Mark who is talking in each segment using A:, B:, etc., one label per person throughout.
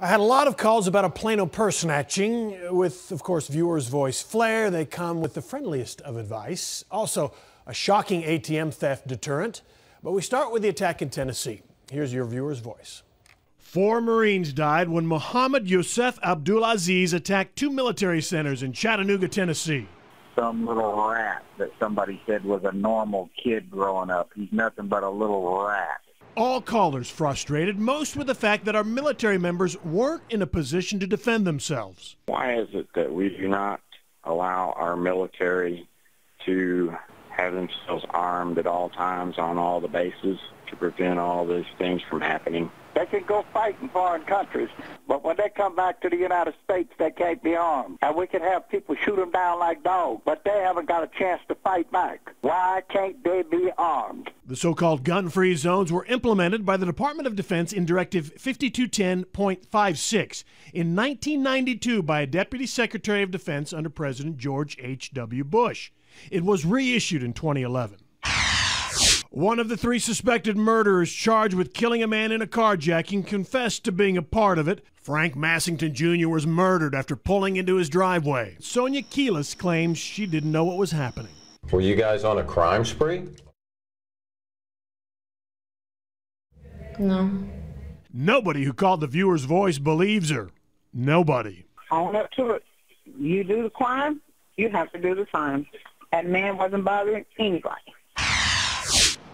A: I had a lot of calls about a Plano purse snatching with, of course, viewers' voice flair. They come with the friendliest of advice. Also, a shocking ATM theft deterrent. But we start with the attack in Tennessee. Here's your viewer's voice. 4 Marines died when Mohammed Yosef Abdulaziz attacked 2 military centers in Chattanooga, Tennessee.
B: Some little rat that somebody said was a normal kid growing up. He's nothing but a little rat.
A: All callers frustrated, most with the fact that our military members weren't in a position to defend themselves.
C: Why is it that we do not allow our military to have themselves armed at all times on all the bases to prevent all these things from happening?
B: They can go fight in foreign countries, but when they come back to the United States, they can't be armed. And we can have people shoot them down like dogs, but they haven't got a chance to fight back. Why can't they be armed?
A: The so-called gun-free zones were implemented by the Department of Defense in Directive 5210.56 in 1992 by a Deputy Secretary of Defense under President George H.W. Bush. It was reissued in 2011. One of the 3 suspected murderers charged with killing a man in a carjacking confessed to being a part of it. Frank Massington Jr. was murdered after pulling into his driveway. Sonia Keelis claims she didn't know what was happening.
D: Were you guys on a crime spree?
E: No.
A: Nobody who called the viewer's voice believes her. Nobody.
F: Own up to it. You do the crime, you have to do the time. That man wasn't bothering anybody.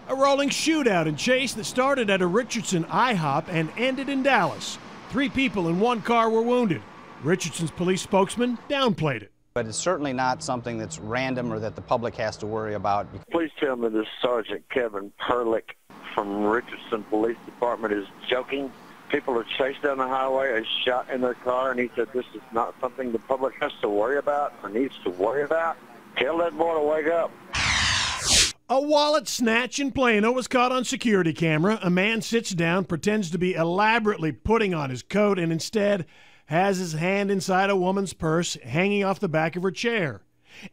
A: A rolling shootout and chase that started at a Richardson IHOP and ended in Dallas. 3 people in 1 car were wounded. Richardson's police spokesman downplayed it.
G: But it's certainly not something that's random or that the public has to worry about.
C: Please tell me this Sergeant Kevin Perlick from Richardson Police Department is joking. People are chased down the highway and shot in their car, and he said this is not something the public has to worry about or needs to worry about. Tell that boy to wake up.
A: A wallet snatch in Plano was caught on security camera. A man sits down, pretends to be elaborately putting on his coat, and instead has his hand inside a woman's purse hanging off the back of her chair.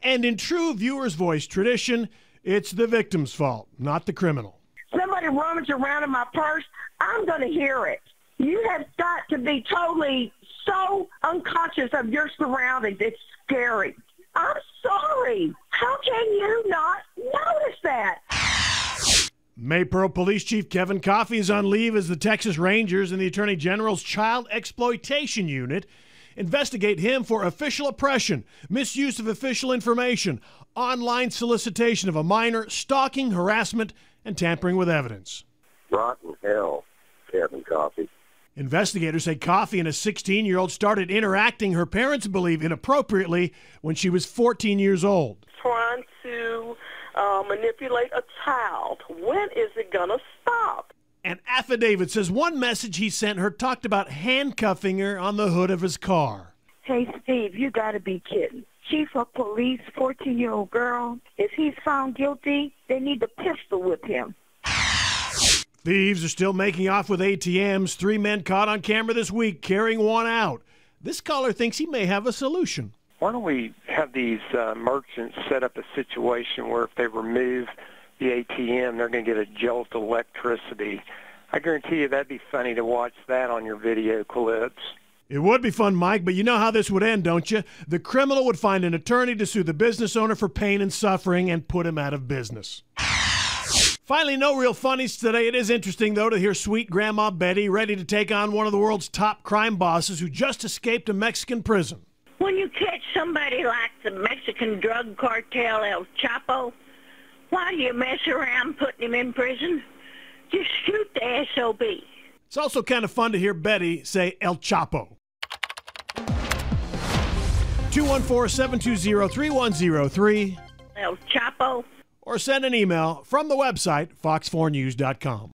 A: And in true viewer's voice tradition, it's the victim's fault, not the criminal.
F: Somebody rummaged around in my purse, I'm going to hear it. You have got to be totally so unconscious of your surroundings. It's scary. I'm sorry. How can you not notice that?
A: Maypearl Police Chief Kevin Coffey is on leave as the Texas Rangers and the Attorney General's Child Exploitation Unit investigate him for official oppression, misuse of official information, online solicitation of a minor, stalking, harassment, and tampering with evidence.
C: Rotten hell, Kevin Coffey.
A: Investigators say Coffey and a 16-year-old started interacting, her parents believe, inappropriately when she was 14 years old.
H: Trying to manipulate a child. When is it going to stop?
A: An affidavit says one message he sent her talked about handcuffing her on the hood of his car.
F: Hey, Steve, you got to be kidding. Chief of police, 14-year-old girl. If he's found guilty, they need to pistol whip him.
A: Thieves are still making off with ATMs. 3 men caught on camera this week carrying one out. This caller thinks he may have a solution.
I: Why don't we have these merchants set up a situation where if they remove the ATM, they're going to get a jolt of electricity. I guarantee you that'd be funny to watch that on your video clips.
A: It would be fun, Mike, but you know how this would end, don't you? The criminal would find an attorney to sue the business owner for pain and suffering and put him out of business. Finally, no real funnies today. It is interesting, though, to hear sweet Grandma Betty ready to take on one of the world's top crime bosses who just escaped a Mexican prison.
J: When you catch somebody like the Mexican drug cartel El Chapo, why do you mess around putting him in prison? Just shoot the SOB.
A: It's also kind of fun to hear Betty say El Chapo. 214-720-3103.
J: El Chapo.
A: Or send an email from the website, fox4news.com.